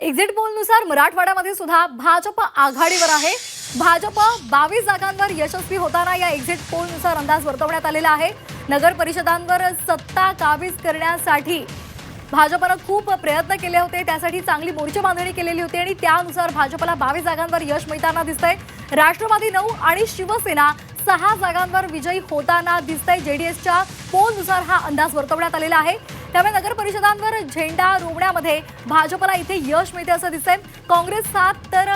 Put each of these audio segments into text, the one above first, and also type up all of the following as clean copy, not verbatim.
Exit पोलनुसार मराठवाड्यामध्ये सुद्धा भाजप आघाडीवर आहे। भाजप 22 जागांवर यशस्वी होताना या एक्झिट पोलनुसार अंदाज वर्तवण्यात आलेला आहे। नगर परिषदांवर सत्ता काबीज करण्यासाठी भाजपने खूप प्रयत्न केले होते, त्यासाठी चांगली मोर्चा बांधणी केलेली होती आणि त्यानुसार भाजपला 22 जागांवर यश मिळताना दिसतंय। राष्ट्रवादी 9 आणि शिवसेना 6 जागांवर विजयी होताना दिसतंय। जेडीएसच्या पोलनुसार हा अंदाज वर्तवण्यात आलेला आहे। त्यामुळे नगर परिषदांवर झेंडा रोवण्यामध्ये भाजपला इथे यश मिळते असं दिसतंय। काँग्रेस 7 तर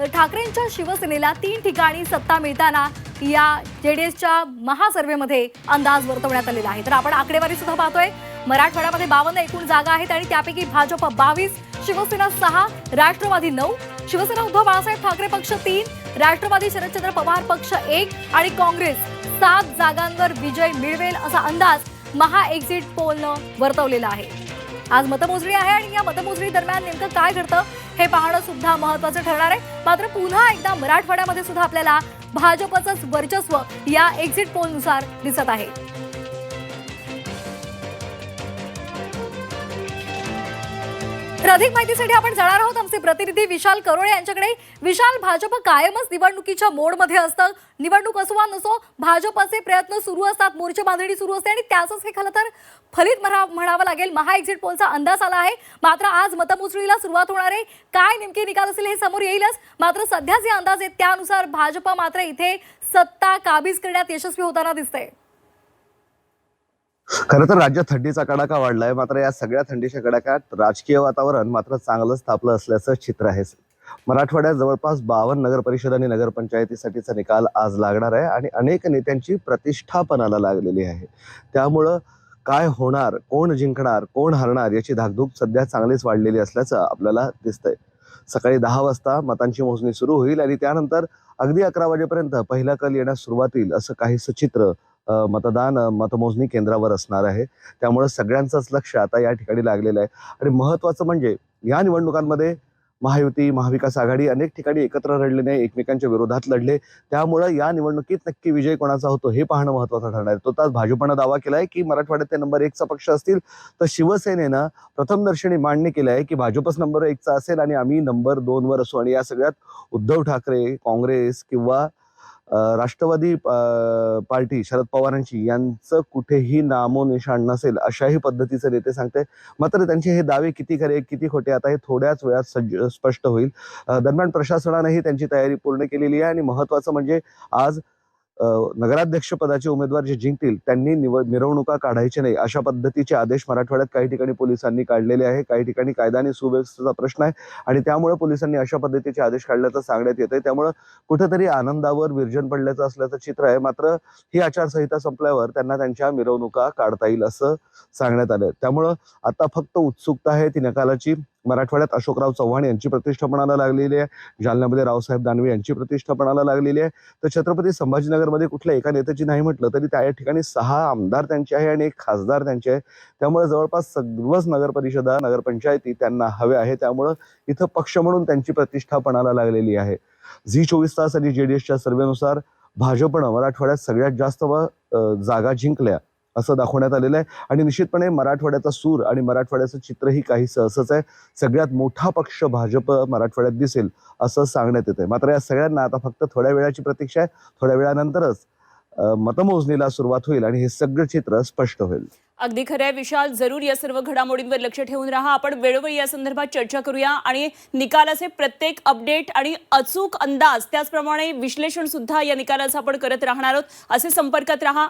ठाकरेंच्या शिवसेनेला 3 ठिकाणी सत्ता मिळताना या जेडीएसच्या महासर्वेमध्ये अंदाज वर्तवण्यात आलेला आहे। तर आपण आकडेवारी सुद्धा पाहतोय। मराठवाड्यामध्ये 52 एकूण जागा आहेत आणि त्यापैकी भाजप 22, शिवसेना 6, राष्ट्रवादी 9, शिवसेना उद्धव बाळासाहेब ठाकरे पक्ष 3, राष्ट्रवादी शरदचंद्र पवार पक्ष 1 आणि काँग्रेस 7 जागांवर विजय मिळवेल असा अंदाज महा एक्झिट पोलनं वर्तवलेला आहे। आज मतमोजणी आहे आणि या मतमोजणी दरम्यान नेमकं काय घडतं हे पाहणं सुद्धा महत्त्वाचं ठरणार आहे। मात्र पुन्हा एकदा मराठवाड्यामध्ये सुद्धा आपल्याला भाजपचंच वर्चस्व या एक्झिट पोलनुसार दिसत आहे। तर अधिक माहितीसाठी आपण जाणार आहोत आमचे प्रतिनिधी विशाल करोळे यांच्याकडे। विशाल, भाजप कायमच निवडणुकीच्या मोडमध्ये असतं। निवडणूक असो वा नसो, भाजपचे प्रयत्न सुरू असतात, मोर्चा बांधणी सुरू असते आणि त्याचंच हे खरं तर फलित म्हणावं लागेल। महा एक्झिट पोलचा अंदाज आला आहे। मात्र आज मतमोजणीला सुरुवात होणार आहे। काय नेमके निकाल असेल हे समोर येईलच। मात्र सध्या जे अंदाज आहेत त्यानुसार भाजप मात्र इथे सत्ता काबीज करण्यात यशस्वी होताना दिसतंय। खरं तर राज्यात थंडीचा कडाका वाढलाय, मात्र या सगळ्या थंडीच्या कडाक्यात राजकीय वातावरण मात्र चांगलंच तापलं असल्याचं चित्र आहे। मराठवाड्यात जवळपास 52 नगर परिषद आणि नगरपंचायतीसाठीचा निकाल आज लागणार आहे आणि अनेक नेत्यांची प्रतिष्ठा पणाला लागलेली आहे। त्यामुळं काय होणार, कोण जिंकणार, कोण हरणार याची धाकधूक सध्या चांगलीच वाढलेली असल्याचं आपल्याला दिसतंय। सकाळी 10 वाजता मतांची मोजणी सुरू होईल आणि त्यानंतर अगदी 11 वाजेपर्यंत पहिला कल येण्यास सुरुवात होईल असं काहीसं चित्र मतमोजणी केंद्रावर असणार आहे। त्यामुळे सगळ्यांचंच लक्ष आता या ठिकाणी लागलेलं आहे आणि महत्त्वाचं म्हणजे या निवडणुकांमध्ये महायुती, महाविकास आघाडी अनेक ठिकाणी एकत्र लढले नाही, एकमेकांच्या विरोधात लढले। त्यामुळे या निवडणुकीत नक्की विजय कोणाचा होतो हे पाहणं महत्त्वाचं ठरणार आहे। तो तास भाजपनं दावा केलाय की मराठवाड्यात ते नंबर 1 चा पक्ष असतील, तर शिवसेनेनं प्रथमदर्शनी मान्य केलं आहे की भाजपच नंबर 1 चा असेल आणि आम्ही नंबर 2 वर असू। आणि या सगळ्यात उद्धव ठाकरे, काँग्रेस किंवा राष्ट्रवादी पार्टी शरद पवारांची यांचं कुठेही नामोनिशाण नसेल अशाही पद्धतीचे नेते सांगते। मात्र त्यांचे हे दावे किती खरे किती खोटे आता हे थोड्याच वेळात स्पष्ट होईल। दरम्यान प्रशासनानेही त्यांची तयारी पूर्ण केलेली आहे आणि महत्त्वाचं म्हणजे आज नगराध्यक्ष पदाचे उमेदवार जे जिंकतील त्यांनी मिरवणुका काढायचे नाही अशा पद्धतीचे आदेश मराठवाड्यात काही ठिकाणी पोलिसांनी काढलेले आहे। काही ठिकाणी कायदा आणि सुव्यवस्थेचा प्रश्न आहे आणि त्यामुळे पोलिसांनी अशा पद्धतीचे आदेश काढल्याचं सांगण्यात येतंय। त्यामुळे कुठेतरी आनंदावर विरजन पडल्याचं असल्याचं चित्र आहे। मात्र ही आचारसंहिता संपल्यावर त्यांना त्यांच्या मिरवणुका काढता येईल असं सांगण्यात आलं। त्यामुळे आता फक्त उत्सुकता आहे ती निकालाची। मराठवाड्यात अशोकराव चव्हाण यांची प्रतिष्ठा पणाला लागलेली आहे, जालन्यामध्ये रावसाहेब दानवे यांची प्रतिष्ठा पणाला लागलेली आहे, तर छत्रपती संभाजीनगरमध्ये कुठल्या एका नेत्याची नाही म्हटलं तरी त्या ठिकाणी 6 आमदार त्यांचे आहे आणि 1 खासदार त्यांचे आहे। त्यामुळे जवळपास सर्वच नगर परिषदा, नगरपंचायती त्यांना हवे आहे। त्यामुळे इथं पक्ष म्हणून त्यांची प्रतिष्ठा पणाला लागलेली आहे। झी 24 तास आणि जेडीएसच्या सर्वेनुसार भाजपनं मराठवाड्यात सगळ्यात जास्त जागा जिंकल्या असं दाखवण्यात आलेलं आहे आणि निश्चितपणे मराठवाड्याचा सूर आणि मराठवाड्याचं चित्रही काहीसं असंच आहे। सगळ्यात मोठा पक्ष भाजप मराठवाड्यात दिसेल असं सांगण्यात येतंय। मात्र या सगळ्यांना आता फक्त थोड्या वेळाची प्रतीक्षा आहे। थोड्या वेळानंतरच मतमोजणीला सुरुवात होईल आणि हे सगळं चित्र स्पष्ट होईल। अगदी खरं आहे विशाल, जरूर या सर्व घडामोडींवर लक्ष ठेवून राहा। आपण वेळोवेळी या संदर्भात चर्चा करूया आणि निकालाचे प्रत्येक अपडेट आणि अचूक अंदाज त्याचप्रमाणे विश्लेषण सुद्धा या निकालाचं आपण करत राहणार आहोत। असे संपर्कात राहा।